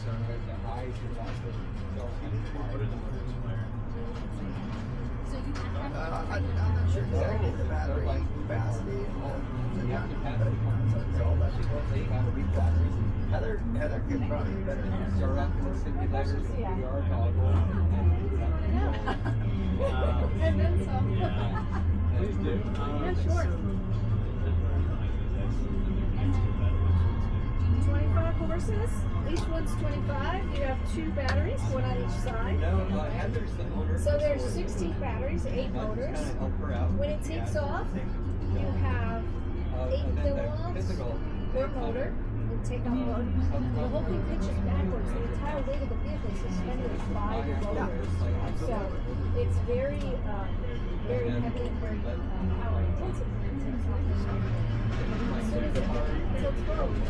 I'm not sure exactly the battery capacity and all. Heather could probably be better answer. And then some. Please do. Yeah, sure. 25 horses. Each one's 25. You have 2 batteries, one on each side. So there's 16 batteries, 8 motors. When it takes off, you have 8 kilowatts per motor. Takeoff mode. The whole thing pitches backwards. The entire weight of the vehicle is suspended by the rotors. So it's very, very heavy and very power intensive. As soon as it tilts forward,